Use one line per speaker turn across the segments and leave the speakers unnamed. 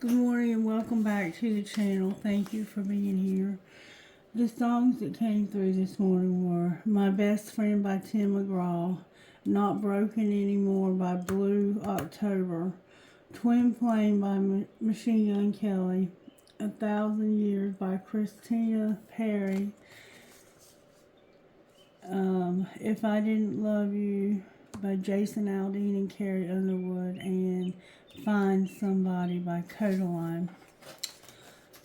Good morning and welcome back to the channel. Thank you for being here. The songs that came through this morning were My Best Friend by Tim McGraw, Not Broken Anymore by Blue October, Twin Flame by Machine Gun Kelly, 1,000 Years by Christina Perry, If I Didn't Love You by Jason Aldean and Carrie Underwood, and Find Somebody by Codaline.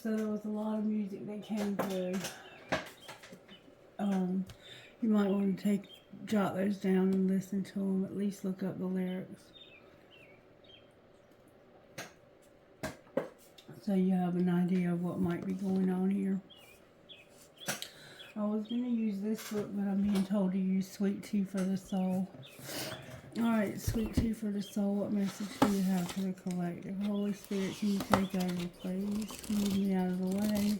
So there was a lot of music that came through. You might want to jot those down and listen to them. At least look up the lyrics, so you have an idea of what might be going on here. I was going to use this book, but I'm being told to use Sweet Tea for the Soul. Alright, Sweet Tea for the Soul, what message do you have for the collective? Holy Spirit, can you take over, please? Move me out of the way.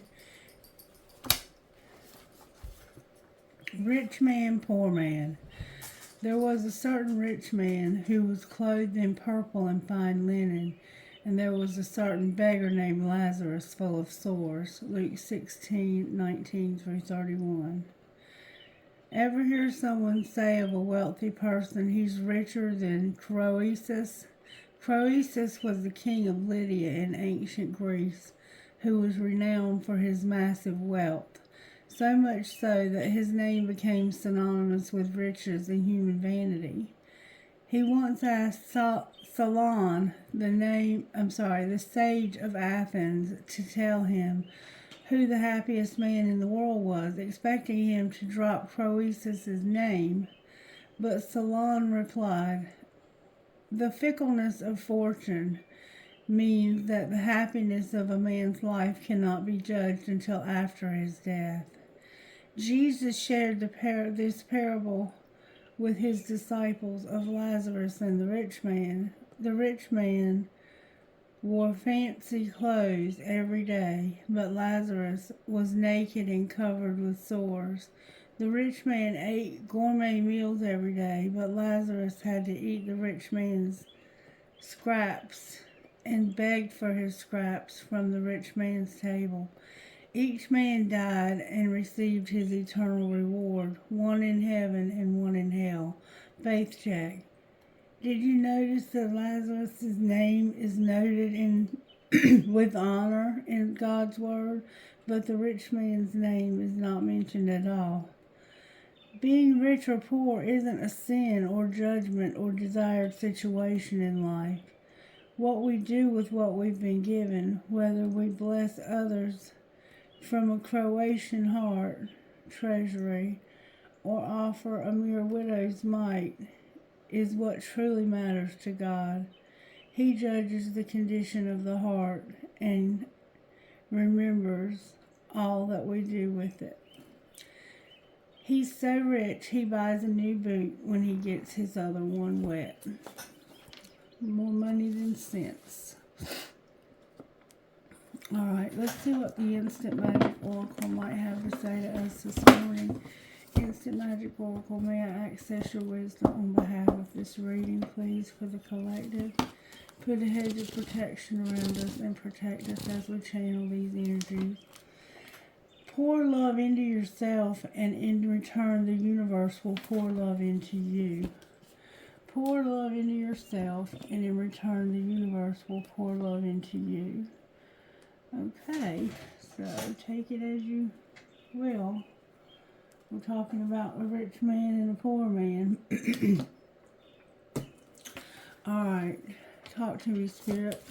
Rich man, poor man. There was a certain rich man who was clothed in purple and fine linen, and there was a certain beggar named Lazarus full of sores. Luke 16:19-31. Ever hear someone say of a wealthy person, he's richer than Croesus? Croesus was the king of Lydia in ancient Greece, who was renowned for his massive wealth, so much so that his name became synonymous with riches and human vanity. He once asked Solon, the sage of Athens, to tell him who the happiest man in the world was, expecting him to drop Croesus' name. But Solon replied, the fickleness of fortune means that the happiness of a man's life cannot be judged until after his death. Jesus shared this parable with his disciples of Lazarus and the rich man. The rich man wore fancy clothes every day, but Lazarus was naked and covered with sores. The rich man ate gourmet meals every day, but Lazarus had to eat the rich man's scraps and begged for his scraps from the rich man's table. Each man died and received his eternal reward, one in heaven and one in hell. Faith check. Did you notice that Lazarus' name is noted with honor in God's Word, but the rich man's name is not mentioned at all? Being rich or poor isn't a sin or judgment or desired situation in life. What we do with what we've been given, whether we bless others from a Croatian heart treasury or offer a mere widow's mite, is what truly matters to God. He judges the condition of the heart and remembers all that we do with it. He's so rich, he buys a new boot when he gets his other one wet. More money than sense. Alright, let's see what the Instant Magic Oracle might have to say to us this morning. Instant Magic Oracle, may I access your wisdom on behalf of this reading, please, for the collective. Put a hedge of protection around us and protect us as we channel these energies. Pour love into yourself, and in return, the universe will pour love into you. Pour love into yourself, and in return, the universe will pour love into you. Okay, so take it as you will. We're talking about a rich man and a poor man. Alright, talk to me, Spirit.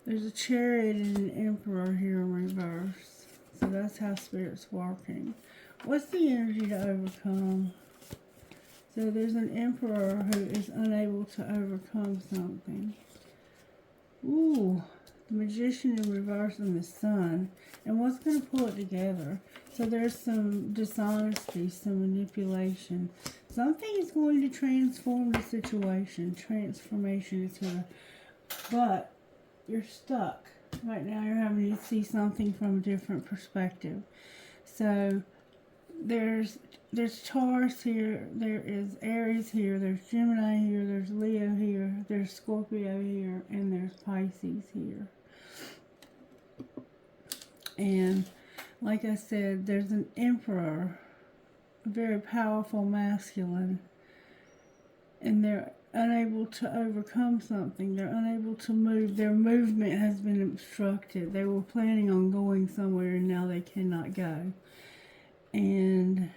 There's a Chariot and an Emperor here in reverse. So that's how Spirit's working. What's the energy to overcome? So there's an Emperor who is unable to overcome something. Ooh, the Magician in reverse and the Sun. And what's going to pull it together? So there's some dishonesty, some manipulation. Something is going to transform the situation. Transformation is here. But you're stuck. Right now you're having to see something from a different perspective. So there's Taurus here, there is Aries here, there's Gemini here, there's Leo here, there's Scorpio here, and there's Pisces here. And like I said, there's an Emperor, a very powerful masculine, and they're unable to overcome something. They're unable to move. Their movement has been obstructed. They were planning on going somewhere and now they cannot go. And,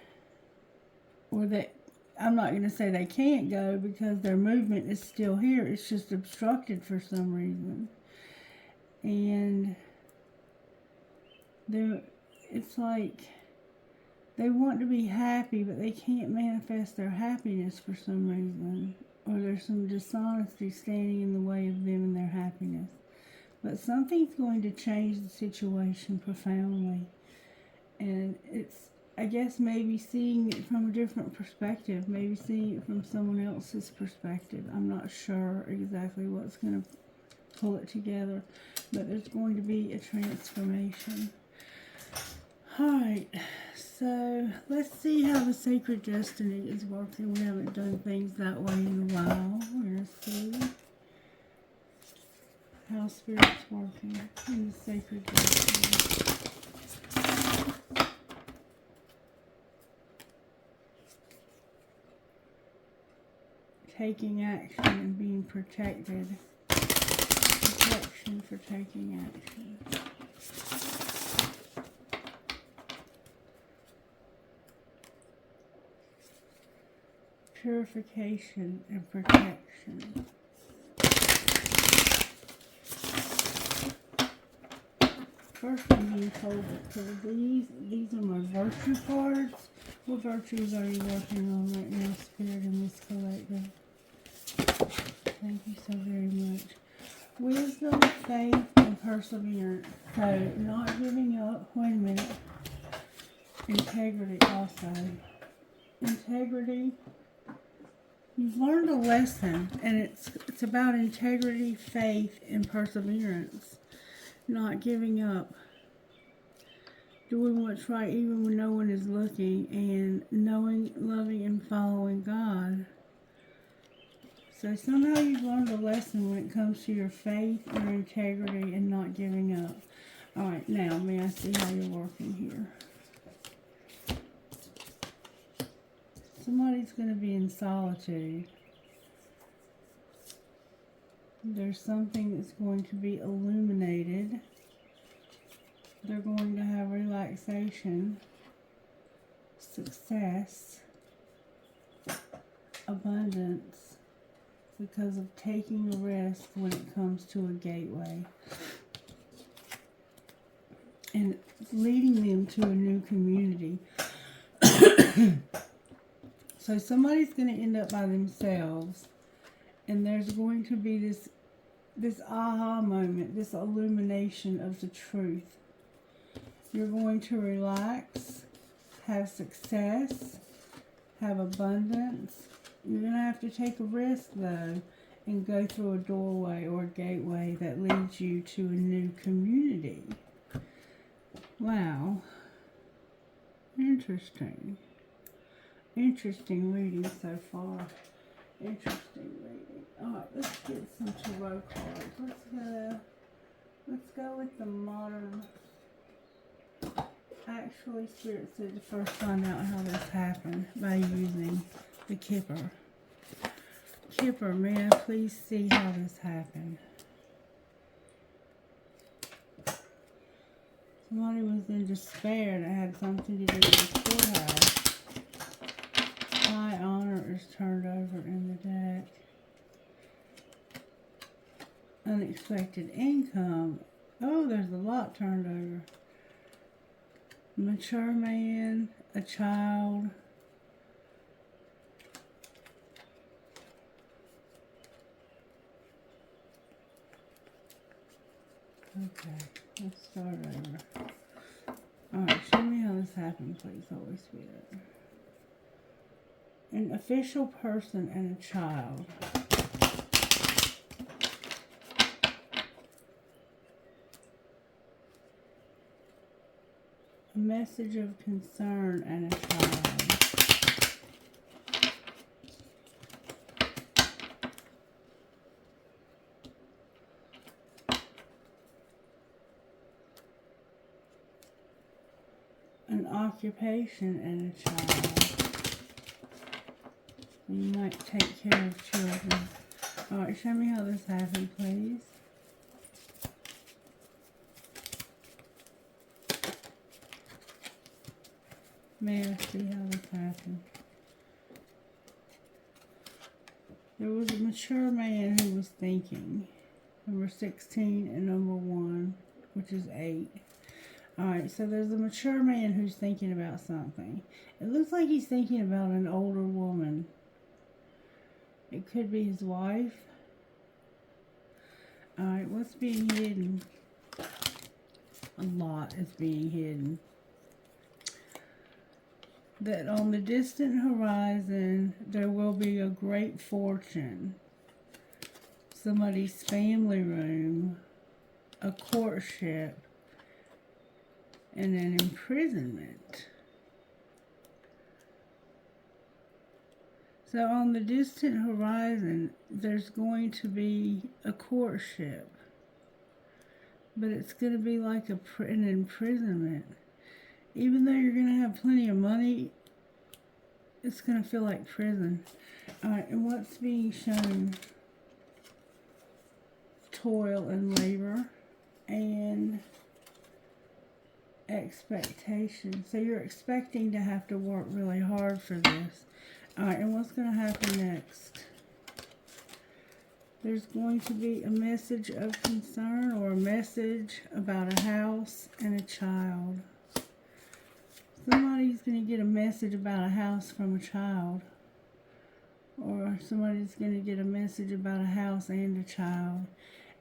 I'm not going to say they can't go because their movement is still here. It's just obstructed for some reason. And it's like they want to be happy, but they can't manifest their happiness for some reason. Or there's some dishonesty standing in the way of them and their happiness. But something's going to change the situation profoundly. And it's, I guess, maybe seeing it from a different perspective. Maybe seeing it from someone else's perspective. I'm not sure exactly what's going to pull it together. But there's going to be a transformation. Alright, so let's see how the sacred destiny is working. We haven't done things that way in a while. We're going to see how Spirit's working in the sacred destiny. Taking action and being protected. Protection for taking action. Purification and protection. First I'm being told that these are my virtue cards. What virtues are you working on right now, Spirit, in this collective? Thank you so very much. Wisdom, faith, and perseverance. So, not giving up. Wait a minute. Integrity also. Integrity. You've learned a lesson, and it's about integrity, faith, and perseverance. Not giving up. Doing what's right even when no one is looking, and knowing, loving, and following God. So somehow you've learned a lesson when it comes to your faith, your integrity, and not giving up. Alright, now may I see how you're working here. Somebody's going to be in solitude. There's something that's going to be illuminated. They're going to have relaxation, success, abundance, because of taking a risk when it comes to a gateway. And leading them to a new community. So somebody's going to end up by themselves, and there's going to be this aha moment, this illumination of the truth. You're going to relax, have success, have abundance. You're going to have to take a risk, though, and go through a doorway or a gateway that leads you to a new community. Wow. Interesting. Interesting reading so far. Interesting reading. Alright, let's get some tarot cards. Let's go with the modern. Actually, Spirit said to first find out how this happened by using the Kipper. Kipper, may I please see how this happened? Somebody was in despair that had something to do with the courthouse. High honor is turned over in the deck. Unexpected income. Oh, there's a lot turned over. Mature man, a child. Okay, let's start over. Alright, show me how this happened, please, Holy Spirit. An official person and a child. A message of concern and a child. An occupation and a child. You might take care of children. Alright, show me how this happened, please. May I see how this happened? There was a mature man who was thinking. Number 16 and number 1, which is 8. Alright, so there's a mature man who's thinking about something. It looks like he's thinking about an older woman. It could be his wife. Alright, what's being hidden? A lot is being hidden. That on the distant horizon, there will be a great fortune. Somebody's family room, a courtship, and an imprisonment. So on the distant horizon, there's going to be a courtship. But it's going to be like an imprisonment. Even though you're going to have plenty of money, it's going to feel like prison. Alright, and what's being shown? Toil and labor and expectation. So you're expecting to have to work really hard for this. Alright, and what's going to happen next? There's going to be a message of concern or a message about a house and a child. Somebody's going to get a message about a house from a child. Or somebody's going to get a message about a house and a child.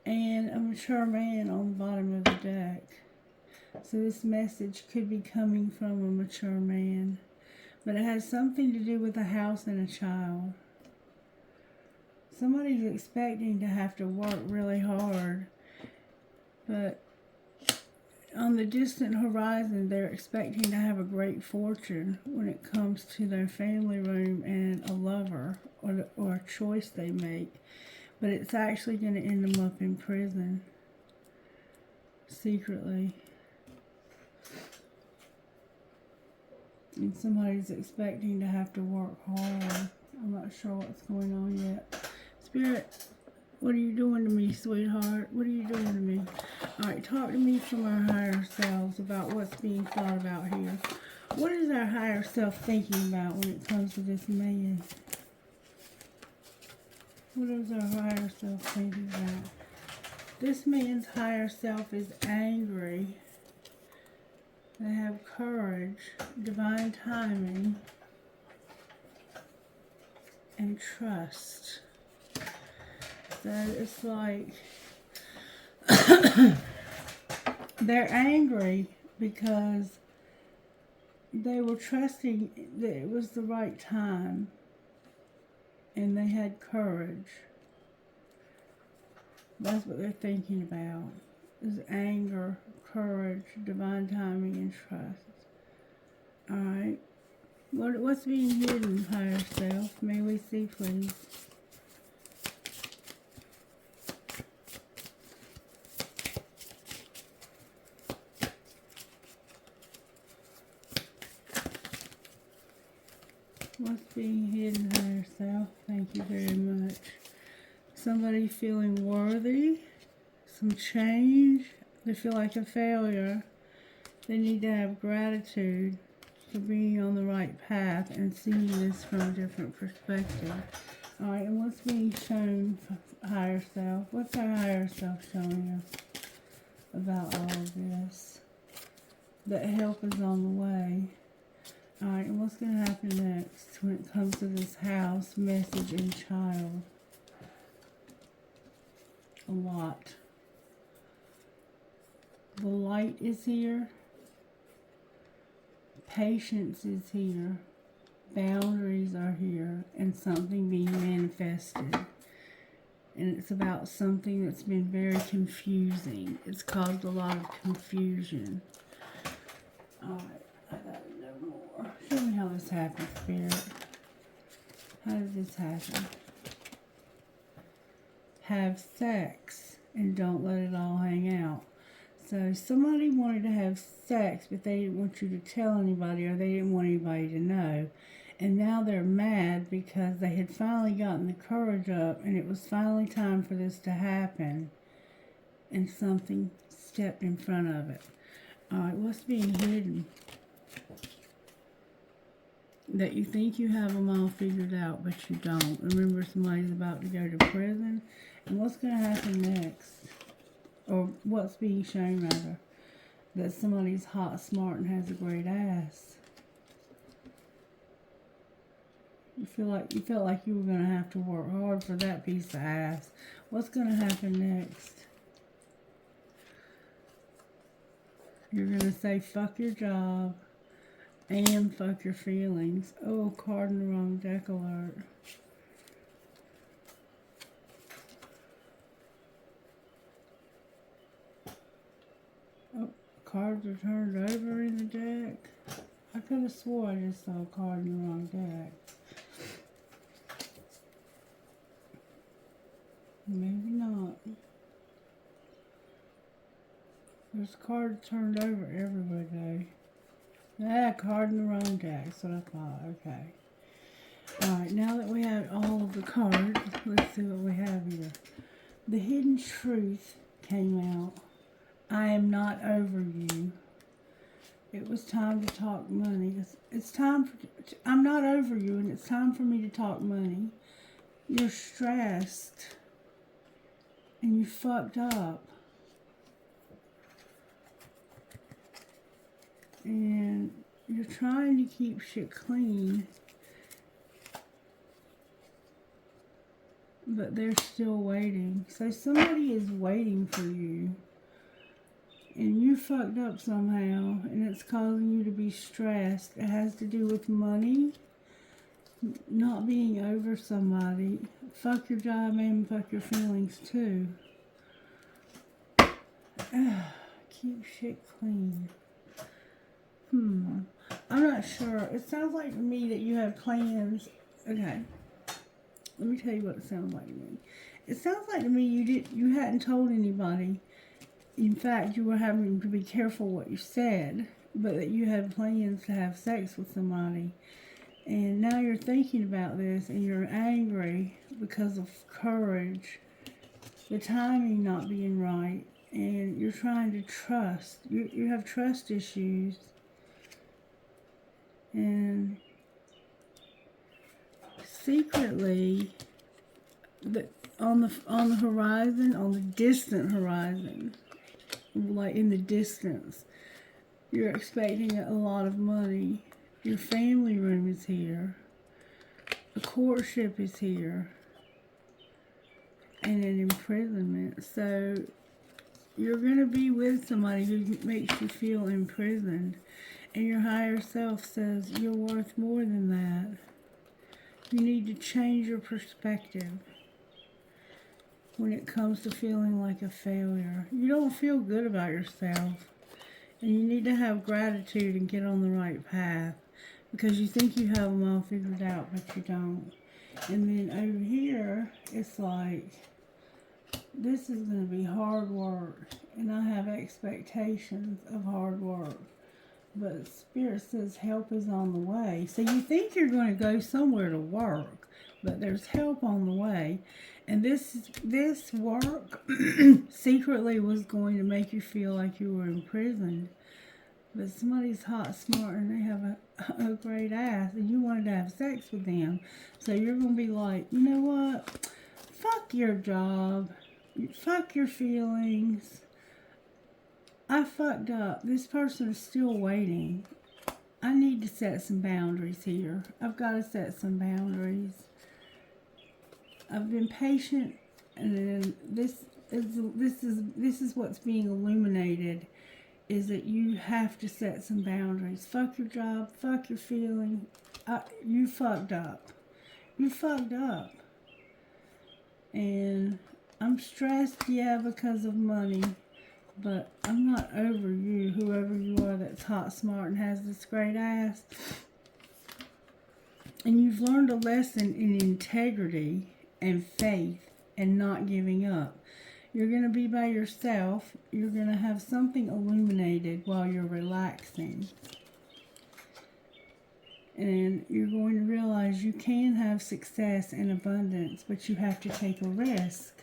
And a mature man on the bottom of the deck. So this message could be coming from a mature man. But it has something to do with a house and a child. Somebody's expecting to have to work really hard. But on the distant horizon, they're expecting to have a great fortune when it comes to their family room and a lover or a choice they make. But it's actually going to end them up in prison secretly. And somebody's expecting to have to work hard. I'm not sure what's going on yet. Spirit, what are you doing to me, sweetheart? What are you doing to me? Alright, talk to me from our higher selves about what's being thought about here. What is our higher self thinking about when it comes to this man? What is our higher self thinking about? This man's higher self is angry. They have courage, divine timing, and trust. So it's like they're angry because they were trusting that it was the right time and they had courage. That's what they're thinking about, is anger, courage, divine timing, and trust. Alright. What's being hidden, higher self? May we see, please? What's being hidden, higher self? Thank you very much. Somebody feeling worthy, some change. They feel like a failure. They need to have gratitude for being on the right path and seeing this from a different perspective. Alright, and what's being shown, higher self? What's our higher self showing us about all of this? That help is on the way. Alright, and what's going to happen next when it comes to this house, message, and child? A lot. The light is here. Patience is here. Boundaries are here. And something being manifested. And it's about something that's been very confusing. It's caused a lot of confusion. Alright, I gotta know more. Show me how this happened, Spirit. How did this happen? Have sex and don't let it all hang out. So somebody wanted to have sex, but they didn't want you to tell anybody, or they didn't want anybody to know. And now they're mad because they had finally gotten the courage up and it was finally time for this to happen. And something stepped in front of it. Alright, what's being hidden? That you think you have them all figured out, but you don't. Remember, somebody's about to go to prison. And what's going to happen next? Or what's being shown, rather? That somebody's hot, smart, and has a great ass. You felt like you were going to have to work hard for that piece of ass. What's going to happen next? You're going to say, fuck your job and fuck your feelings. Oh, card in the wrong deck alert. Oh, cards are turned over in the deck. I could have swore I just saw a card in the wrong deck. Maybe not. There's cards turned over everywhere, though. Ah, card in the wrong deck. That's what I thought. Okay. Alright, now that we have all of the cards, let's see what we have here. The hidden truth came out. I am not over you. It was time to talk money. It's time for... I'm not over you, and it's time for me to talk money. You're stressed. And you fucked up. And you're trying to keep shit clean, but they're still waiting. So somebody is waiting for you, and you fucked up somehow, and it's causing you to be stressed. It has to do with money, not being over somebody. Fuck your job and fuck your feelings too. Keep shit clean. I'm not sure. It sounds like to me that you have plans. Okay. Let me tell you what it sounds like to me. It sounds like to me you hadn't told anybody. In fact, you were having to be careful what you said, but that you had plans to have sex with somebody. And now you're thinking about this and you're angry because of courage, the timing not being right, and you're trying to trust. You have trust issues. And secretly, on the horizon, on the distant horizon, like in the distance, you're expecting a lot of money. Your family room is here. A courtship is here. And an imprisonment. So you're going to be with somebody who makes you feel imprisoned. And your higher self says you're worth more than that. You need to change your perspective when it comes to feeling like a failure. You don't feel good about yourself. And you need to have gratitude and get on the right path. Because you think you have them all figured out, but you don't. And then over here, it's like, this is going to be hard work. And I have expectations of hard work. But Spirit says help is on the way. So you think you're going to go somewhere to work, but there's help on the way. And this work secretly was going to make you feel like you were imprisoned. But somebody's hot, smart, and they have a great ass, and you wanted to have sex with them. So you're going to be like, you know what? Fuck your job. Fuck your feelings. I fucked up. This person is still waiting. I need to set some boundaries here. I've got to set some boundaries. I've been patient, and then this is what's being illuminated, is that you have to set some boundaries. Fuck your job. Fuck your feeling. You fucked up. You fucked up. And I'm stressed, yeah, because of money. But I'm not over you, whoever you are that's hot, smart, and has this great ass. And you've learned a lesson in integrity and faith and not giving up. You're going to be by yourself. You're going to have something illuminated while you're relaxing. And you're going to realize you can have success and abundance, but you have to take a risk.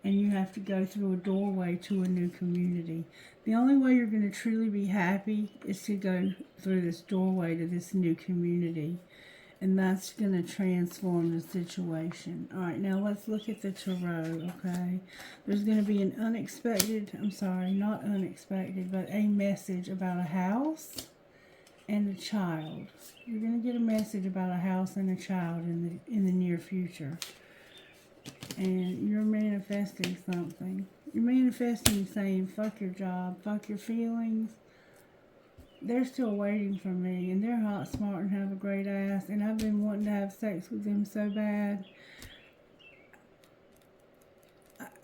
And you have to go through a doorway to a new community. The only way you're going to truly be happy is to go through this doorway to this new community. And that's going to transform the situation. All right, now let's look at the tarot, okay? There's going to be an not unexpected, but a message about a house and a child. You're going to get a message about a house and a child in the near future. And you're manifesting something. You're manifesting saying, fuck your job, fuck your feelings. They're still waiting for me, and they're hot, smart, and have a great ass, and I've been wanting to have sex with them so bad.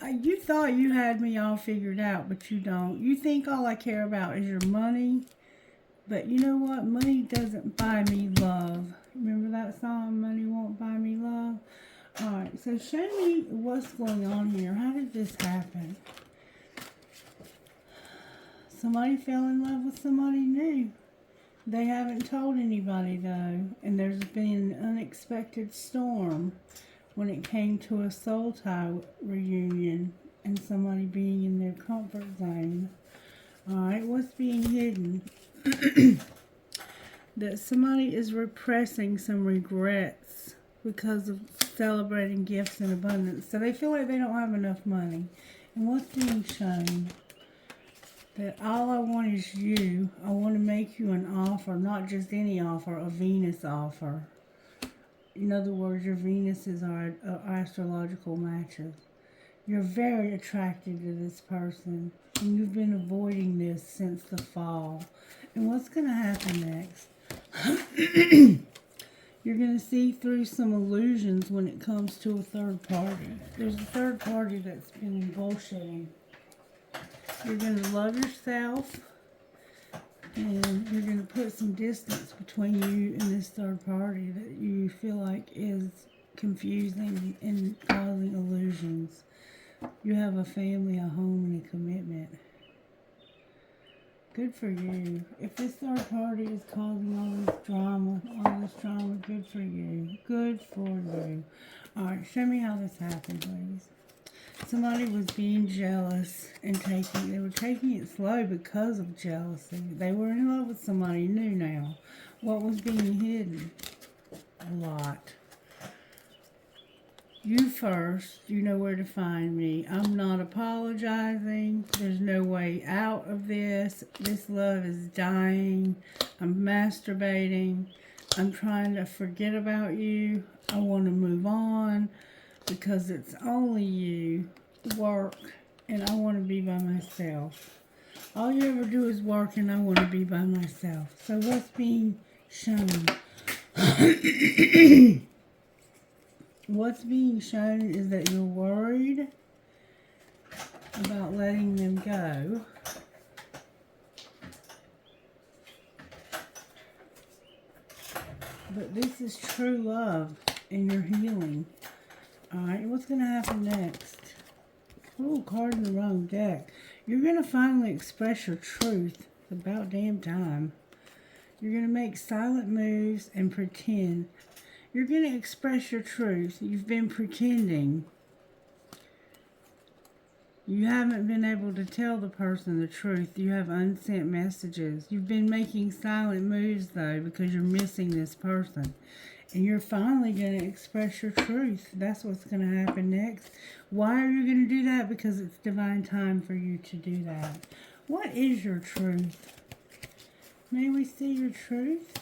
You thought you had me all figured out, but you don't. You think all I care about is your money, but you know what? Money doesn't buy me love. Remember that song, Money Won't Buy Me Love? Alright, so show me what's going on here. How did this happen? Somebody fell in love with somebody new. They haven't told anybody though. And there's been an unexpected storm when it came to a soul tie reunion and somebody being in their comfort zone. Alright, what's being hidden? That somebody is repressing some regrets because of celebrating gifts and abundance. So they feel like they don't have enough money. And what's being shown? That all I want is you. I want to make you an offer, not just any offer, a Venus offer. In other words, your Venuses are astrological matches. You're very attracted to this person. And you've been avoiding this since the fall. And what's going to happen next? You're going to see through some illusions when it comes to a third party. There's a third party that's been bullshitting. You're going to love yourself. And you're going to put some distance between you and this third party that you feel like is confusing and causing illusions. You have a family, a home, and a commitment. Good for you. If this third party is causing all this drama, good for you. Good for you. Alright, show me how this happened, please. Somebody was being jealous and they were taking it slow because of jealousy. They were in love with somebody new now. What was being hidden? A lot. You first, you know where to find me. I'm not apologizing. There's no way out of this. This love is dying. I'm masturbating. I'm trying to forget about you. I want to move on because it's only you, work, and I want to be by myself. All you ever do is work and I want to be by myself. So what's being shown? What's being shown is that you're worried about letting them go. But this is true love and you're healing. Alright, what's going to happen next? Oh, card in the wrong deck. You're going to finally express your truth. It's about damn time. You're going to make silent moves and pretend. You're going to express your truth. You've been pretending. You haven't been able to tell the person the truth. You have unsent messages. You've been making silent moves, though, because you're missing this person. And you're finally going to express your truth. That's what's going to happen next. Why are you going to do that? Because it's divine time for you to do that. What is your truth? May we see your truth?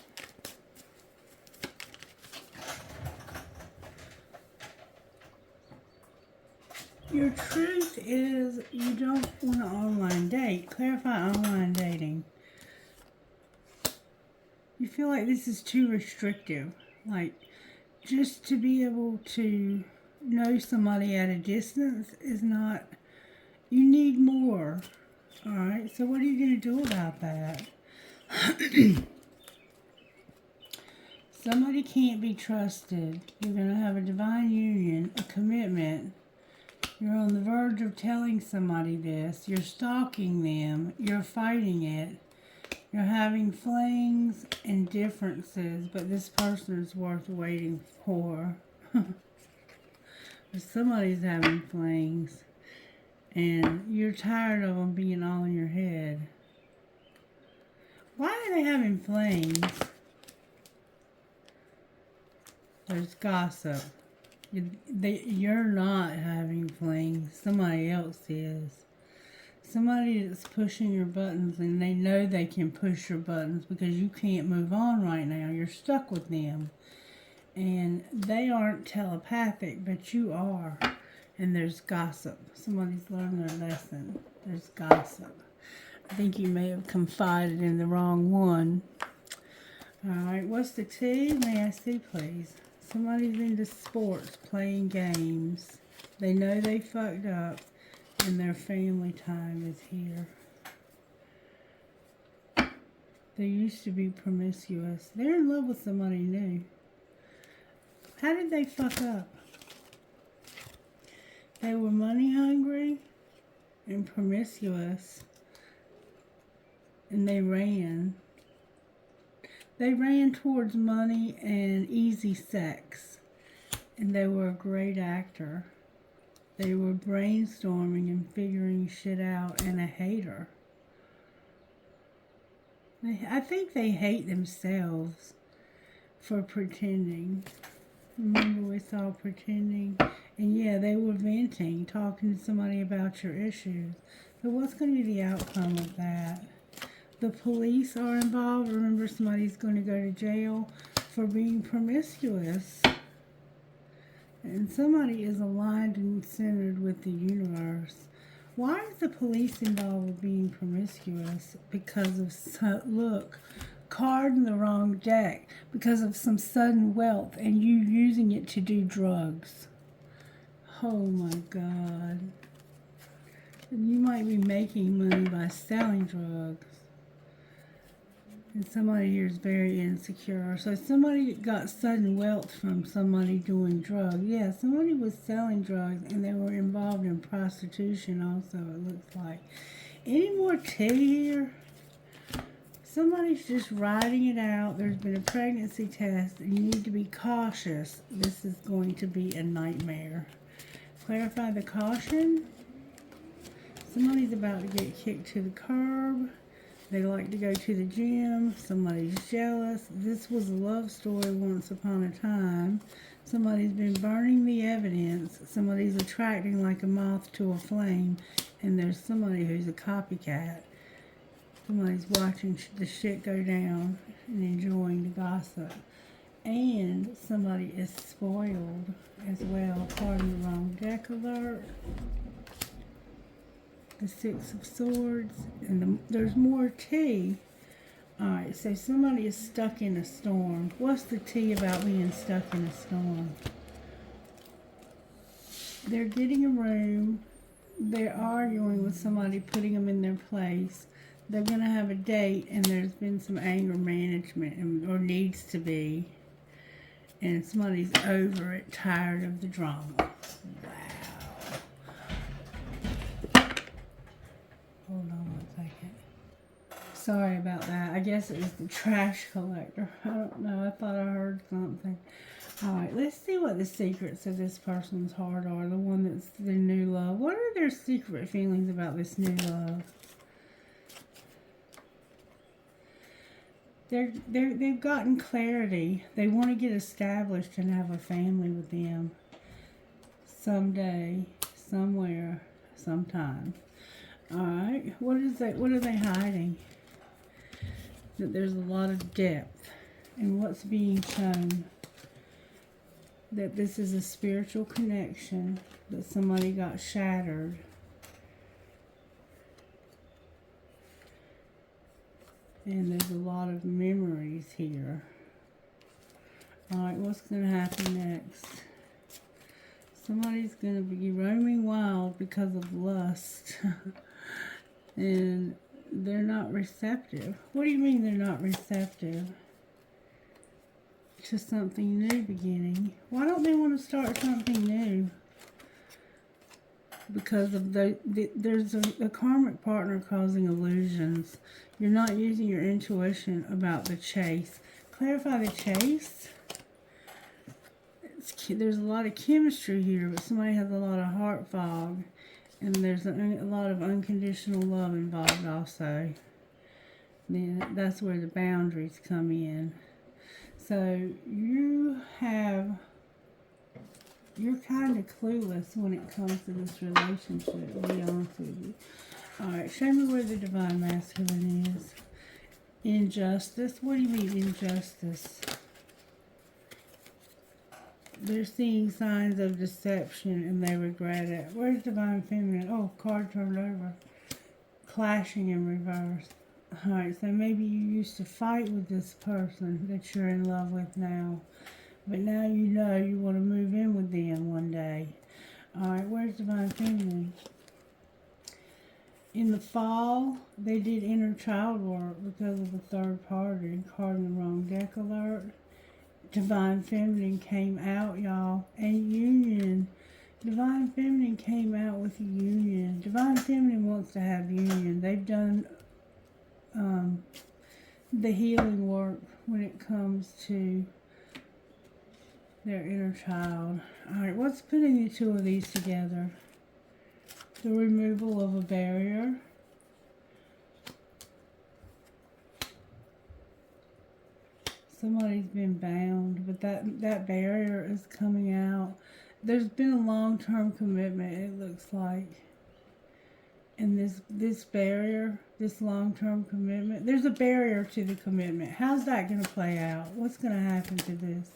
Your truth is you don't want to online date. Clarify online dating. You feel like this is too restrictive. Like, just to be able to know somebody at a distance is not... You need more. Alright, so what are you going to do about that? Somebody can't be trusted. You're going to have a divine union, a commitment. You're on the verge of telling somebody this. You're stalking them. You're fighting it. You're having flings and differences, but this person is worth waiting for. Somebody's having flings, and you're tired of them being all in your head. Why are they having flings? There's gossip. You're not having flings. Somebody else is. Somebody that's pushing your buttons, and they know they can push your buttons because you can't move on right now. You're stuck with them. And they aren't telepathic, but you are. And there's gossip. Somebody's learned their lesson. There's gossip. I think you may have confided in the wrong one. Alright, what's the T? May I see, please? Somebody's into sports, playing games. They know they fucked up, and their family time is here. They used to be promiscuous. They're in love with somebody new. How did they fuck up? They were money hungry and promiscuous, and they ran. They ran towards money and easy sex, and they were a great actor. They were brainstorming and figuring shit out, and a hater. I think they hate themselves for pretending. Remember we saw pretending? And yeah, they were venting, talking to somebody about your issues. So what's going to be the outcome of that? The police are involved. Remember, somebody's going to go to jail for being promiscuous. And somebody is aligned and centered with the universe. Why is the police involved with being promiscuous? Because of, look, card in the wrong deck. Because of some sudden wealth and you using it to do drugs. Oh my God. You might be making money by selling drugs. And somebody here is very insecure. So somebody got sudden wealth from somebody doing drugs. Yeah, somebody was selling drugs and they were involved in prostitution also, it looks like. Any more tea here? Somebody's just writing it out. There's been a pregnancy test and you need to be cautious. This is going to be a nightmare. Clarify the caution. Somebody's about to get kicked to the curb. They like to go to the gym. Somebody's jealous. This was a love story once upon a time. Somebody's been burning the evidence. Somebody's attracting like a moth to a flame. And there's somebody who's a copycat. Somebody's watching the shit go down and enjoying the gossip. And somebody is spoiled as well. Pardon the wrong deck alert. The Six of Swords, and there's more tea. Alright, so somebody is stuck in a storm. What's the tea about being stuck in a storm? They're getting a room. They're arguing with somebody, putting them in their place. They're going to have a date, and there's been some anger management, or needs to be. And somebody's over it, tired of the drama. Hold on one second. Sorry about that. I guess it was the trash collector. I don't know. I thought I heard something. Alright, let's see what the secrets of this person's heart are. The one that's the new love. What are their secret feelings about this new love? They've gotten clarity. They want to get established and have a family with them. Someday, somewhere, sometime. Alright, what are they hiding? That there's a lot of depth. And what's being shown? That this is a spiritual connection. That somebody got shattered. And there's a lot of memories here. Alright, what's going to happen next? Somebody's going to be roaming wild because of lust. And they're not receptive. What do you mean they're not receptive to something new beginning? Why don't they want to start something new? Because of there's a karmic partner causing illusions. You're not using your intuition about the chase. Clarify the chase. There's a lot of chemistry here, but somebody has a lot of heart fog. And there's a lot of unconditional love involved also. Then that's where the boundaries come in. So you're kind of clueless when it comes to this relationship, to be honest with you. Alright, show me where the divine masculine is. Injustice. What do you mean injustice? They're seeing signs of deception and they regret it. Where's divine feminine? Oh, card turned over. Clashing in reverse. Alright, so maybe you used to fight with this person that you're in love with now. But now you know you want to move in with them one day. Alright, where's divine feminine? In the fall, they did inner child work because of the third party. Card in the wrong deck alert. Divine feminine came out, y'all. And union. Divine feminine came out with a union. Divine feminine wants to have union. They've done the healing work when it comes to their inner child. Alright, what's putting the two of these together? The removal of a barrier. Somebody's been bound, but that barrier is coming out. There's been a long-term commitment, it looks like. And this barrier, this long-term commitment, there's a barrier to the commitment. How's that going to play out? What's going to happen to this?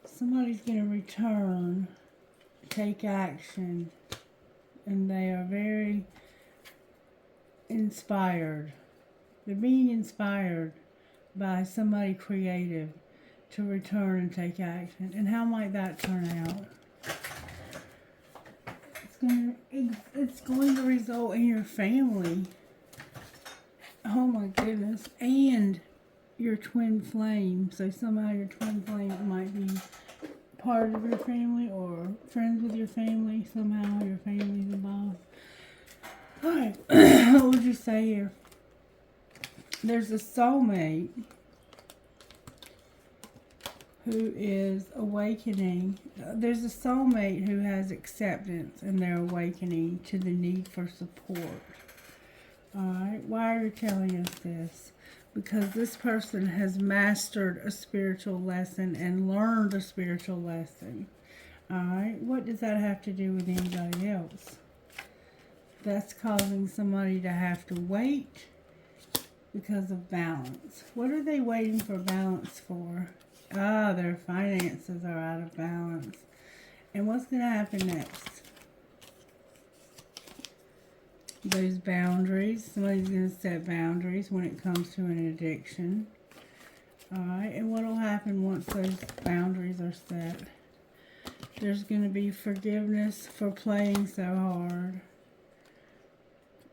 Somebody's going to return, take action, and they are very inspired. They're being inspired by somebody creative to return and take action. And how might that turn out? It's going to result in your family. Oh my goodness. And your twin flame. So somehow your twin flame might be part of your family or friends with your family. Somehow your family's involved. Alright. What would you say here? There's a soulmate who is awakening. There's a soulmate who has acceptance and they're awakening to the need for support. Alright, why are you telling us this? Because this person has mastered a spiritual lesson and learned a spiritual lesson. Alright, what does that have to do with anybody else? That's causing somebody to have to wait because of balance. What are they waiting for balance for? Ah, their finances are out of balance. And what's going to happen next? Those boundaries. Somebody's going to set boundaries when it comes to an addiction. Alright, and what will happen once those boundaries are set? There's going to be forgiveness for playing so hard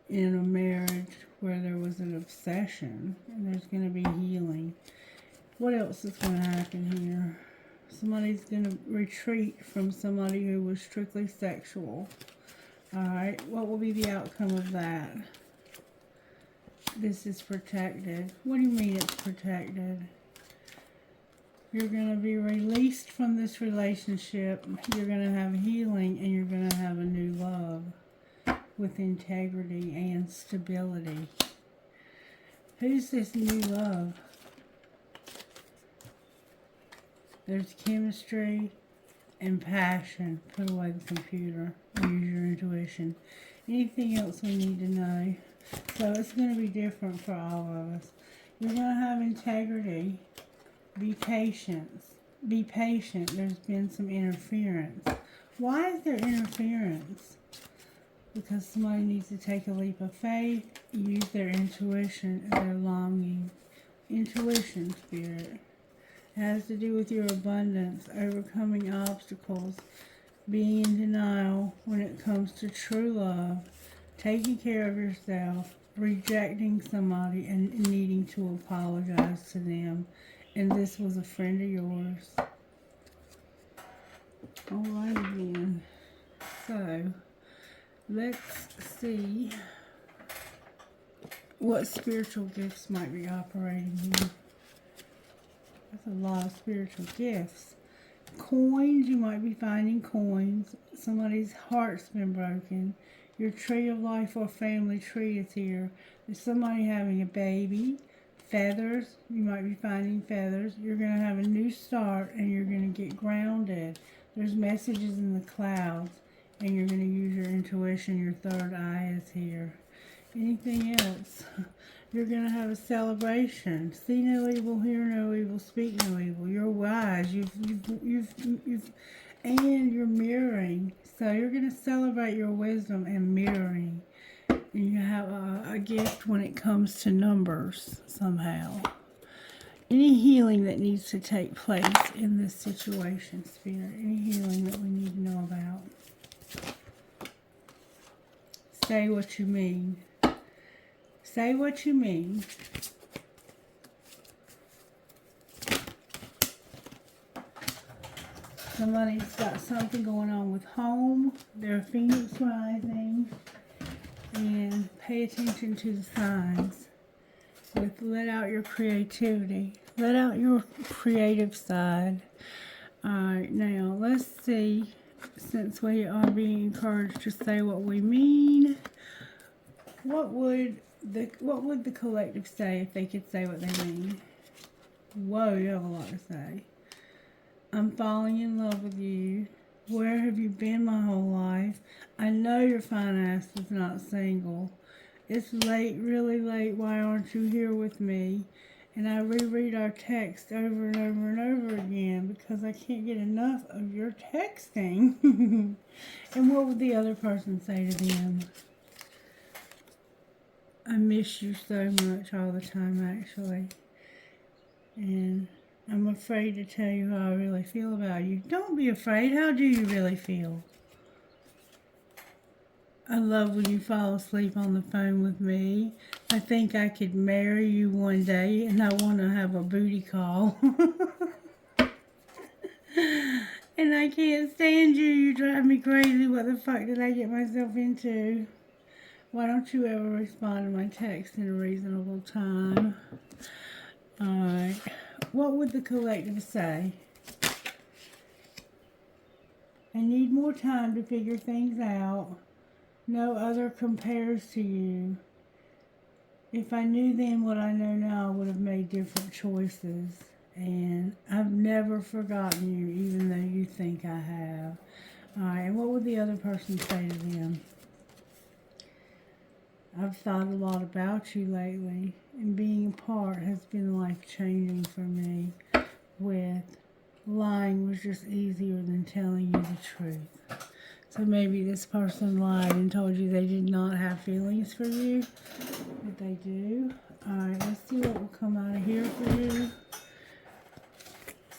in a marriage where there was an obsession. And there's going to be healing. What else is going to happen here? Somebody's going to retreat from somebody who was strictly sexual. Alright, what will be the outcome of that? This is protected. What do you mean it's protected? You're going to be released from this relationship. You're going to have healing and you're going to have a new love with integrity and stability. Who's this new love? There's chemistry and passion. Put away the computer. Use your intuition. Anything else we need to know? So it's going to be different for all of us. You're going to have integrity. Be patient. Be patient. There's been some interference. Why is there interference? Because somebody needs to take a leap of faith, use their intuition and their longing. Intuition, spirit. It has to do with your abundance, overcoming obstacles, being in denial when it comes to true love, taking care of yourself, rejecting somebody and needing to apologize to them. And this was a friend of yours. Alright then. So, let's see what spiritual gifts might be operating here. That's a lot of spiritual gifts. Coins, you might be finding coins. Somebody's heart's been broken. Your tree of life or family tree is here. There's somebody having a baby. Feathers, you might be finding feathers. You're going to have a new start and you're going to get grounded. There's messages in the clouds and you're going to use your intuition. Your third eye is here. Anything else? You're going to have a celebration. See no evil, hear no evil, speak no evil. You're wise. And you're mirroring. So you're going to celebrate your wisdom and mirroring. And you have a gift when it comes to numbers somehow. Any healing that needs to take place in this situation, Spirit. Any healing that we need to know about. Say what you mean. Say what you mean. Somebody's got something going on with home. They're Phoenix rising. And pay attention to the signs. Let out your creativity. Let out your creative side. Alright, now let's see. Since we are being encouraged to say what we mean, what would the collective say if they could say what they mean? Whoa, you have a lot to say. I'm falling in love with you. Where have you been my whole life? I know your fine ass is not single. It's late, really late. Why aren't you here with me? And I reread our text over and over and over again because I can't get enough of your texting. And what would the other person say to them? I miss you so much all the time, actually. And I'm afraid to tell you how I really feel about you. Don't be afraid. How do you really feel? I love when you fall asleep on the phone with me. I think I could marry you one day, and I want to have a booty call. And I can't stand you. You drive me crazy. What the fuck did I get myself into? Why don't you ever respond to my text in a reasonable time? Alright. What would the collective say? I need more time to figure things out. No other compares to you. If I knew then what I know now, I would have made different choices. And I've never forgotten you, even though you think I have. Alright, and what would the other person say to them? I've thought a lot about you lately, and being apart has been life-changing for me. With lying was just easier than telling you the truth. So maybe this person lied and told you they did not have feelings for you, but they do. Alright, let's see what will come out of here for you.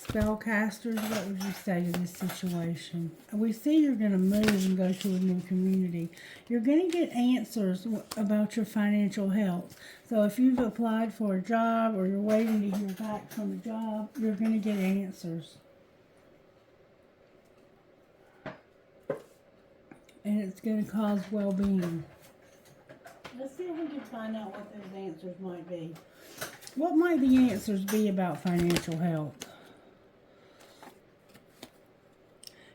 Spellcasters, what would you say to this situation? We see you're going to move and go to a new community. You're going to get answers about your financial health. So if you've applied for a job or you're waiting to hear back from a job, you're going to get answers. And it's going to cause well-being. Let's see if we can find out what those answers might be. What might the answers be about financial health?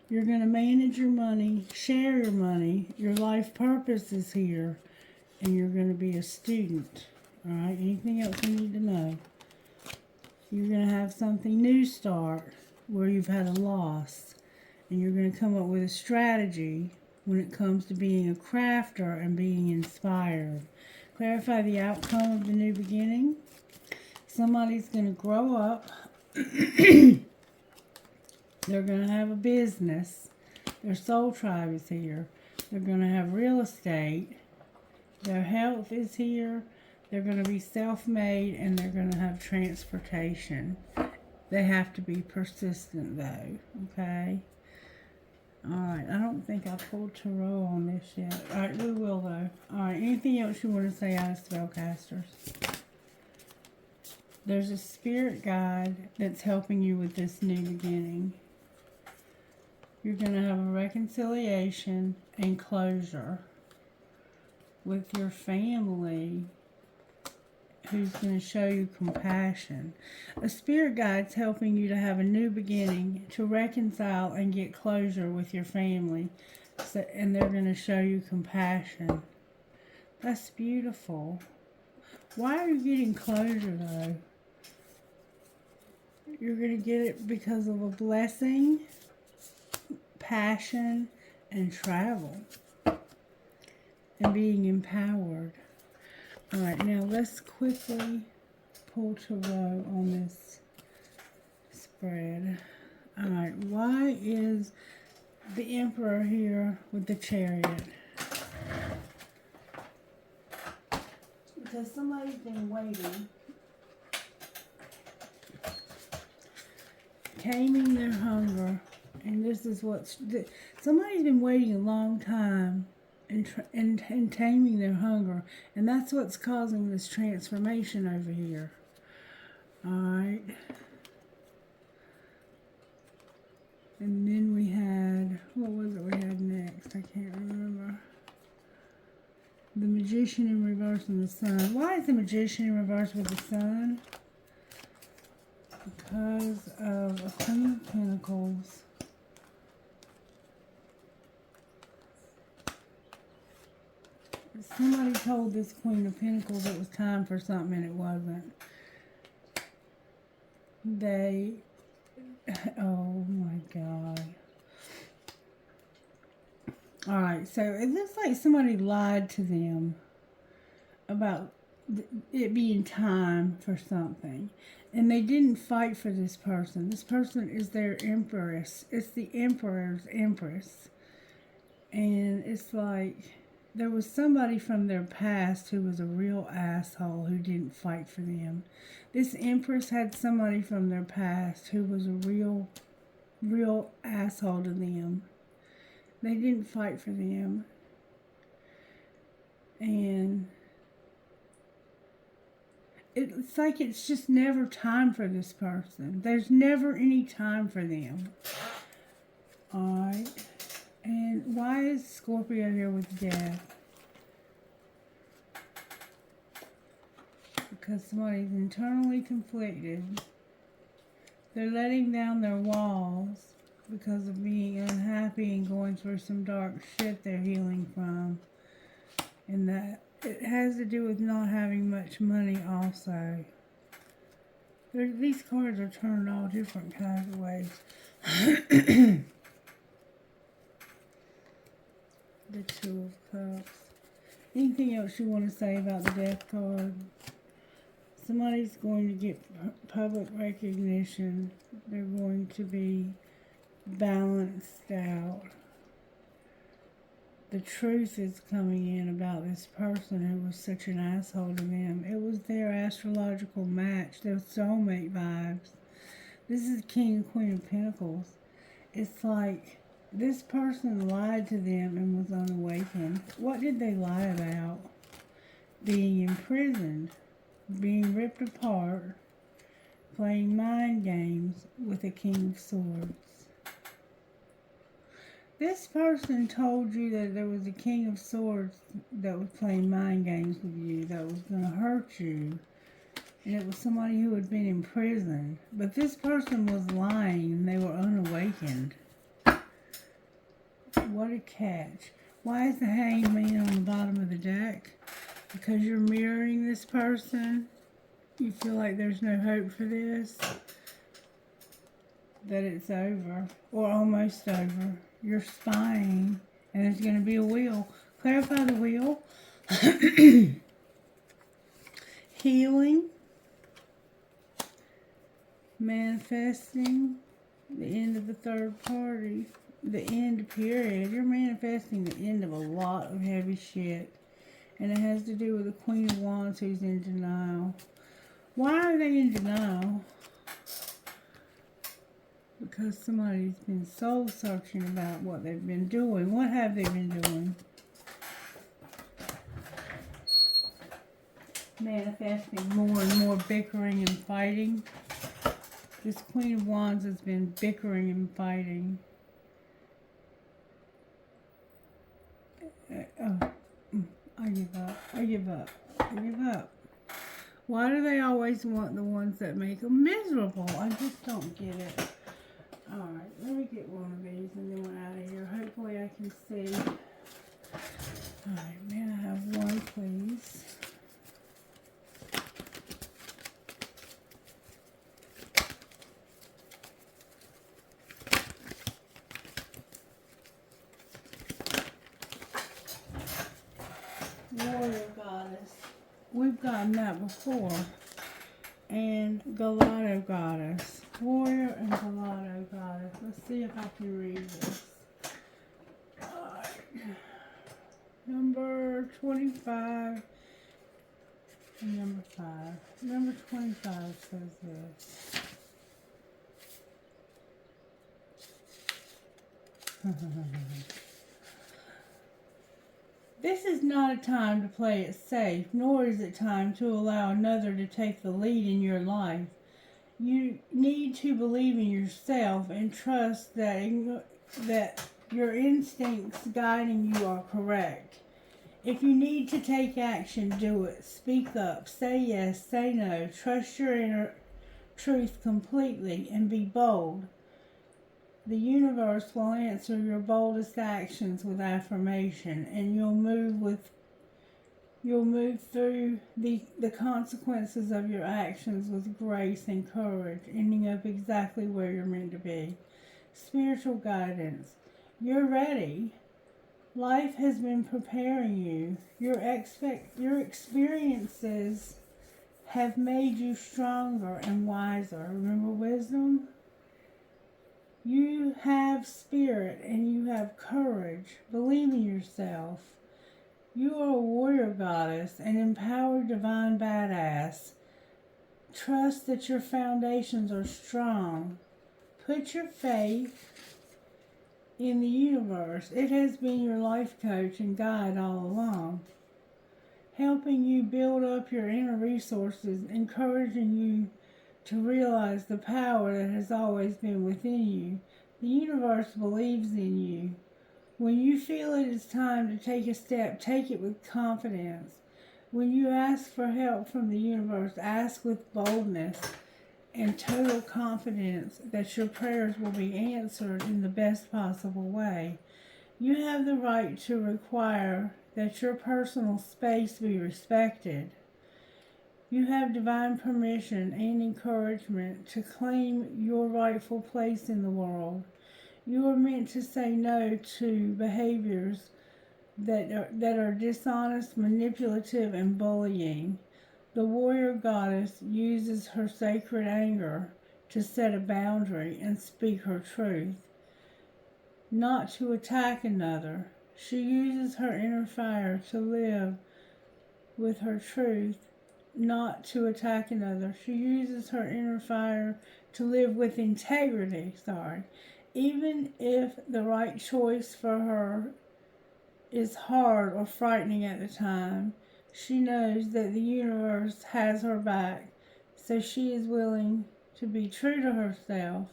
You're going to manage your money, share your money. Your life purpose is here. And you're going to be a student. Alright, anything else you need to know? You're going to have something new start where you've had a loss. And you're going to come up with a strategy when it comes to being a crafter and being inspired. Clarify the outcome of the new beginning. Somebody's going to grow up. They're going to have a business. Their soul tribe is here. They're going to have real estate. Their health is here. They're going to be self-made, and they're going to have transportation. They have to be persistent, though. Okay? Alright, I don't think I pulled tarot on this yet. Alright, we will though. Alright, anything else you want to say out of spellcasters? There's a spirit guide that's helping you with this new beginning. You're going to have a reconciliation and closure with your family, who's going to show you compassion. A spirit guide's helping you to have a new beginning, to reconcile and get closure with your family. So, and they're going to show you compassion. That's beautiful. Why are you getting closure though? You're going to get it because of a blessing, passion, and travel. And being empowered. Alright, now let's quickly pull tarot on this spread. Alright, why is the Emperor here with the Chariot? Because somebody's been waiting. Taming their hunger. And this is what's... Somebody's been waiting a long time and taming their hunger. And that's what's causing this transformation over here. Alright. And then we had... What was it we had next? I can't remember. The Magician in reverse and the Sun. Why is the Magician in reverse with the Sun? Because of a Queen of Pentacles. Somebody told this Queen of Pentacles it was time for something and it wasn't. Oh my God. Alright, so it looks like somebody lied to them about it being time for something. And they didn't fight for this person. This person is their empress. It's the Emperor's empress. And it's like there was somebody from their past who was a real asshole who didn't fight for them. This empress had somebody from their past who was a real asshole to them. They didn't fight for them. And it's like it's just never time for this person. There's never any time for them. Alright. And why is Scorpio here with death? Because somebody's internally conflicted. They're letting down their walls because of being unhappy and going through some dark shit they're healing from. And that it has to do with not having much money also. These cards are turned all different kinds of ways. The Two of Cups. Anything else you want to say about the Death card? Somebody's going to get public recognition. They're going to be balanced out. The truth is coming in about this person who was such an asshole to them. It was their astrological match, their soulmate vibes. This is King and Queen of Pentacles. It's like this person lied to them and was unawakened. What did they lie about? Being imprisoned, being ripped apart, playing mind games with a King of Swords. This person told you that there was a King of Swords that was playing mind games with you, that was going to hurt you. And it was somebody who had been in prison. But this person was lying and they were unawakened. What a catch. Why is the Hanged Man on the bottom of the deck? Because you're mirroring this person. You feel like there's no hope for this. That it's over. Or almost over. You're spying. And there's going to be a wheel. Clarify the wheel. Healing. Manifesting. The end of the third party. The end period. You're manifesting the end of a lot of heavy shit. And it has to do with the Queen of Wands who's in denial. Why are they in denial? because somebody's been soul searching about what they've been doing. What have they been doing? Manifesting more and more bickering and fighting. This Queen of Wands has been bickering and fighting. I give up. I give up. I give up. Why do they always want the ones that make them miserable? I just don't get it. Alright, let me get one of these and then we're out of here. Hopefully I can see. Alright, may I have one, please? Warrior Goddess. We've gotten that before. And Gelato Goddess. Warrior and Gelato Goddess. Let's see if I can read this. Alright. Number 25 and number 5. Number 25 says this. This is not a time to play it safe, nor is it time to allow another to take the lead in your life. You need to believe in yourself and trust that your instincts guiding you are correct. If you need to take action, do it. Speak up, say yes, say no, trust your inner truth completely, and be bold. The universe will answer your boldest actions with affirmation, and you'll move through the consequences of your actions with grace and courage, ending up exactly where you're meant to be. Spiritual guidance. You're ready. Life has been preparing you. Your experiences have made you stronger and wiser. Remember wisdom? You have spirit and you have courage. Believe in yourself. You are a warrior goddess, an empowered divine badass. Trust that your foundations are strong. Put your faith in the universe. It has been your life coach and guide all along, helping you build up your inner resources, encouraging you to realize the power that has always been within you. The universe believes in you. When you feel it is time to take a step, take it with confidence. When you ask for help from the universe, ask with boldness and total confidence that your prayers will be answered in the best possible way. You have the right to require that your personal space be respected. You have divine permission and encouragement to claim your rightful place in the world. You are meant to say no to behaviors that are dishonest, manipulative, and bullying. The warrior goddess uses her sacred anger to set a boundary and speak her truth, not to attack another. She uses her inner fire to live with her truth, not to attack another. She uses her inner fire to live with integrity, even if the right choice for her is hard or frightening at the time. She knows that the universe has her back, so she is willing to be true to herself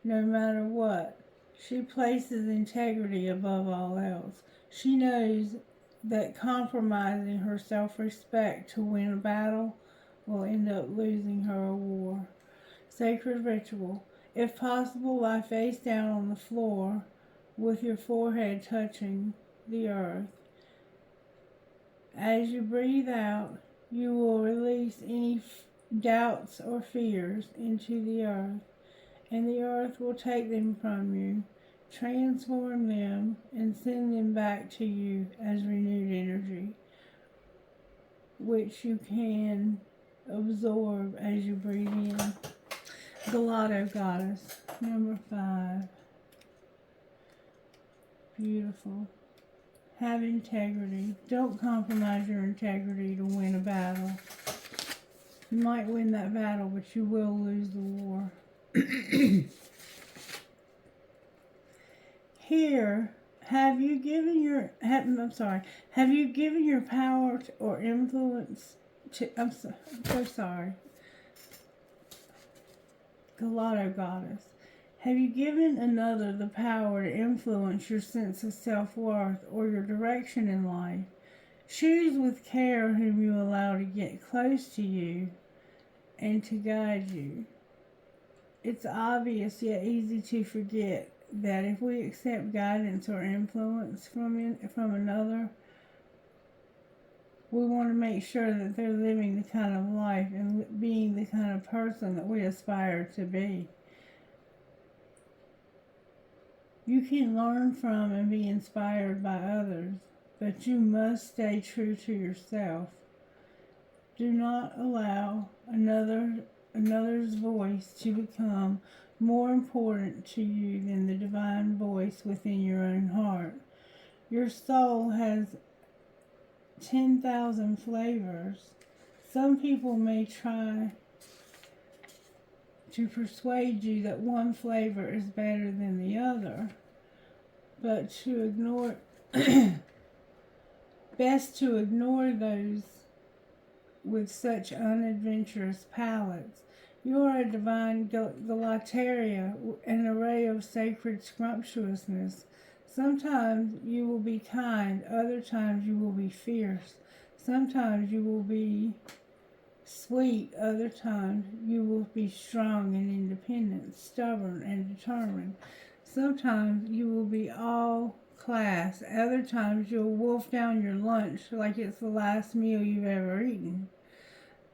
no matter what. She places integrity above all else. She knows that compromising her self-respect to win a battle will end up losing her a war. Sacred ritual. If possible, lie face down on the floor with your forehead touching the earth. As you breathe out, you will release any doubts or fears into the earth, and the earth will take them from you, transform them, and send them back to you as renewed energy, which you can absorb as you breathe in. Gelato Goddess, number 5. Beautiful. Have integrity. Don't compromise your integrity to win a battle. You might win that battle, but you will lose the war. Here, have you given your have you given your power or influence to I'm so sorry. Gelato goddess. Have you given another the power to influence your sense of self-worth or your direction in life? Choose with care whom you allow to get close to you and to guide you. It's obvious yet easy to forget that if we accept guidance or influence from another, we want to make sure that they're living the kind of life and being the kind of person that we aspire to be. You can learn from and be inspired by others, but you must stay true to yourself. Do not allow another's voice to become more important to you than the divine voice within your own heart. Your soul has 10,000 flavors. Some people may try to persuade you that one flavor is better than the other, but best to ignore those with such unadventurous palates. You are a divine galateria, an array of sacred scrumptiousness. Sometimes you will be kind, other times you will be fierce. Sometimes you will be sweet, other times you will be strong and independent, stubborn and determined. Sometimes you will be all class, other times you'll wolf down your lunch like it's the last meal you've ever eaten.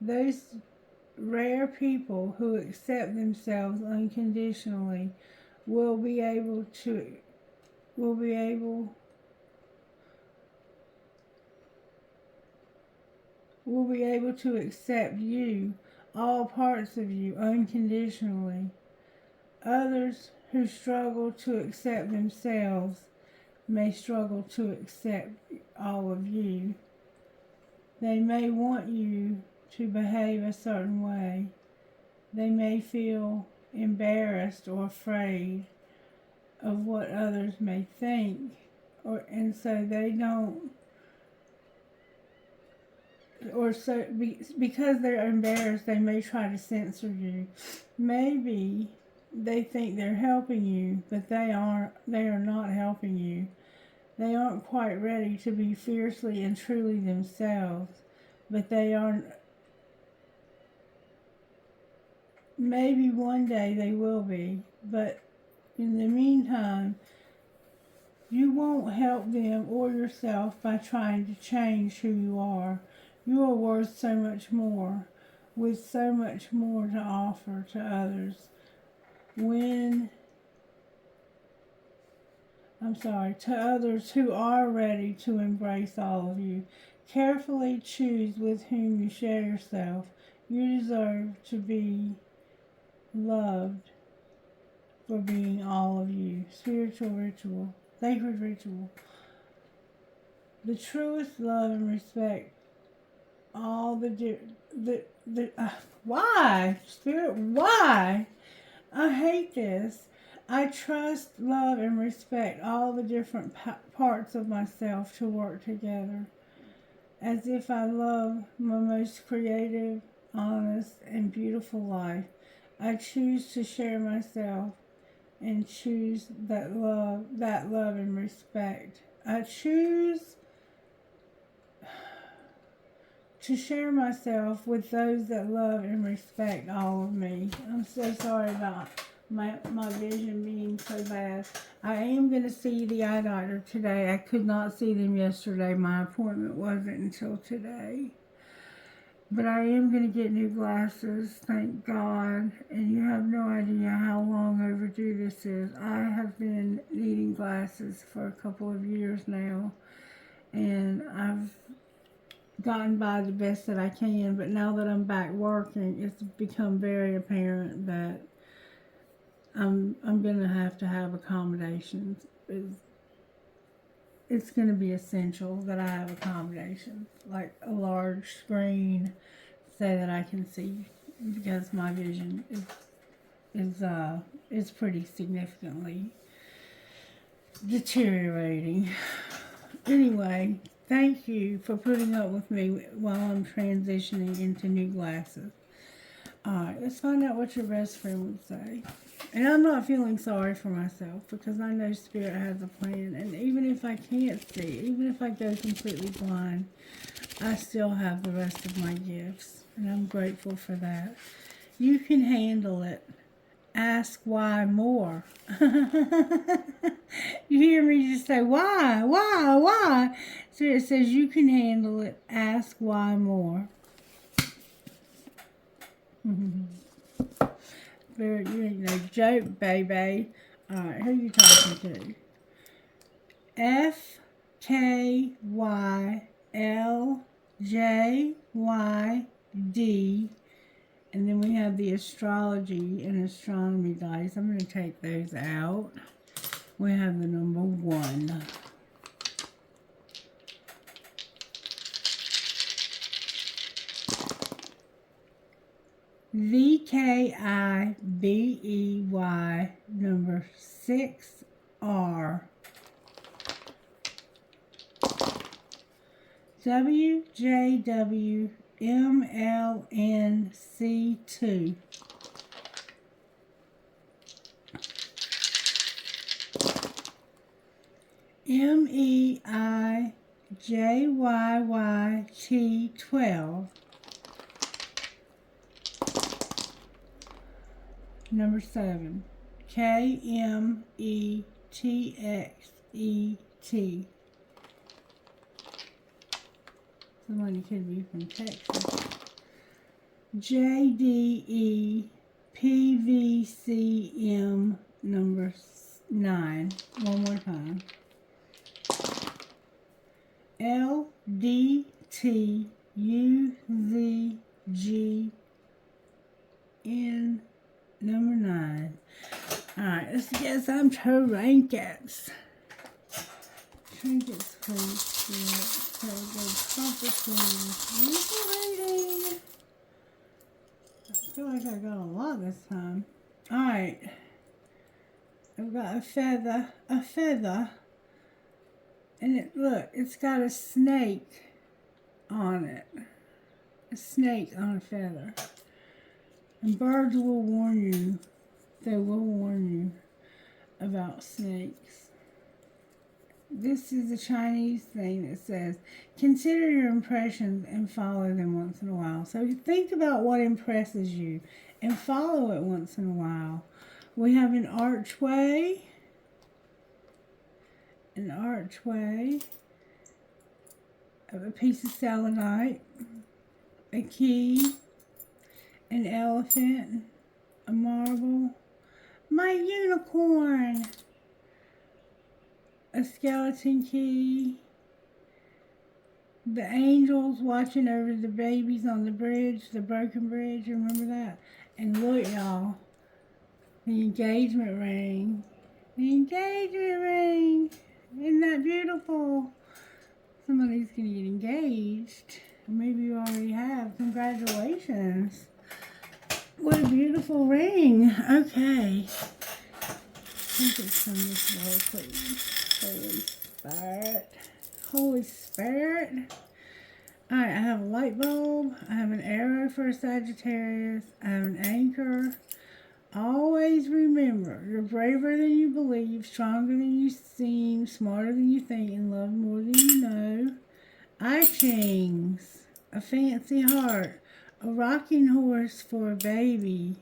Those rare people who accept themselves unconditionally will be able to accept you, all parts of you, unconditionally. Others who struggle to accept themselves may struggle to accept all of you. They may want you to behave a certain way. They may feel embarrassed or afraid of what others may think, and so they don't, because they're embarrassed, they may try to censor you. Maybe they think they're helping you, but they are not helping you. They aren't quite ready to be fiercely and truly themselves, but they are. Maybe one day they will be, but in the meantime, you won't help them or yourself by trying to change who you are. You are worth so much more, with so much more to offer to others. To others who are ready to embrace all of you. Carefully choose with whom you share yourself. You deserve to be loved for being all of you. Spiritual ritual, sacred ritual. The truest love and respect all why? Spirit, why? I hate this. I trust, love, and respect all the different parts of myself to work together. As if I love my most creative, honest, and beautiful life. I choose to share myself and choose that love and respect. I choose to share myself with those that love and respect all of me. I'm so sorry about my vision being so bad. I am going to see the eye doctor today. I could not see them yesterday. My appointment wasn't until today. But I am going to get new glasses, thank God. And you have no idea how long overdue this is. I have been needing glasses for a couple of years now. And I've gotten by the best that I can. But now that I'm back working, it's become very apparent that I'm going to have accommodations. It's going to be essential that I have accommodations, like a large screen so that I can see, because my vision is pretty significantly deteriorating. Anyway, thank you for putting up with me while I'm transitioning into new glasses. Alright, let's find out what your best friend would say. And I'm not feeling sorry for myself because I know Spirit has a plan. And even if I can't see, even if I go completely blind, I still have the rest of my gifts. And I'm grateful for that. You can handle it. Ask why more. You hear me just say, why? So it says you can handle it. Ask why more. Very, you know, joke, baby. Alright, who are you talking to? FKYLJYD. And then we have the astrology and astronomy dice. I'm going to take those out. We have the number 1. VKIBEY number 6R. WJWMLNC2. MEIJYYT12. Number 7. KMETXET. Somebody could be from Texas. JDEPVCM number 9. One more time. LDTUZGN number 9. Alright, let's get some trinkets. Trinkets, please. So good complicated. Beautiful reading. I feel like I got a lot this time. Alright. I've got a feather. And look, it's got a snake on it. A snake on a feather. And birds will warn you. They will warn you about snakes. This is a Chinese thing that says, consider your impressions and follow them once in a while. So think about what impresses you and follow it once in a while. We have an archway. A piece of selenite, a key, an elephant, a marble, my unicorn, a skeleton key, the angels watching over the babies on the bridge, the broken bridge, remember that? And look, y'all, the engagement ring. Isn't that beautiful? Somebody's going to get engaged. Maybe you already have. Congratulations. What a beautiful ring. Okay. Take it from this world, please. Holy Spirit. Alright, I have a light bulb. I have an arrow for a Sagittarius. I have an anchor. Always remember, you're braver than you believe, stronger than you seem, smarter than you think, and loved more than you know. I-Chings, a fancy heart, a rocking horse for a baby,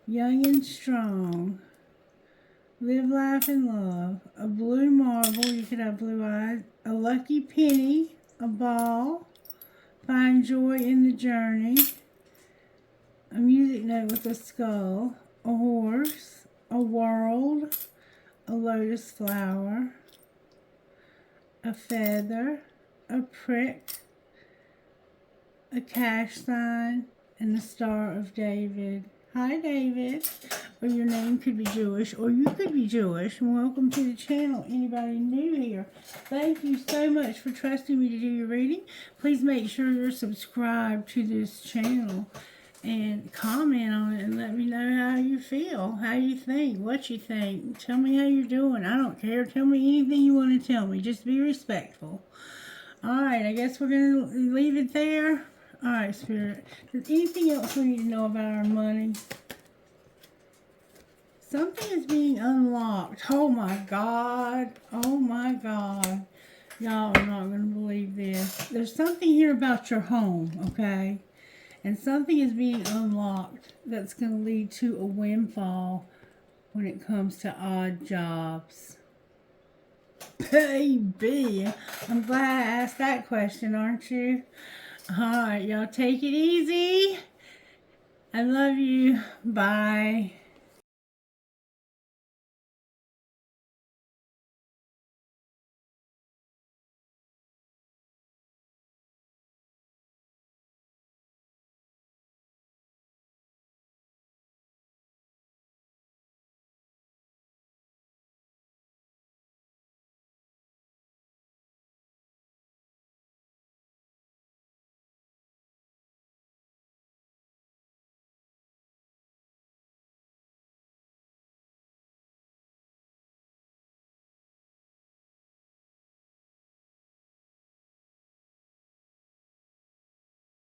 young and strong, live, laugh, and love, a blue marble, you could have blue eyes, a lucky penny, a ball, find joy in the journey, a music note with a skull, a horse, a world, a lotus flower, a feather, a prick, a cash sign, and the Star of David. Hi, David. Or your name could be Jewish, or you could be Jewish. And welcome to the channel. Anybody new here, thank you so much for trusting me to do your reading. Please make sure you're subscribed to this channel and comment on it and let me know how you feel, how you think, what you think. Tell me how you're doing. I don't care. Tell me anything you want to tell me. Just be respectful. All right, I guess we're going to leave it there. All right, Spirit. Is anything else we need to know about our money? Something is being unlocked. Oh, my God. Oh, my God. Y'all are not going to believe this. There's something here about your home, okay? And something is being unlocked that's going to lead to a windfall when it comes to odd jobs. Baby, I'm glad I asked that question, aren't you? All right, y'all take it easy. I love you. Bye.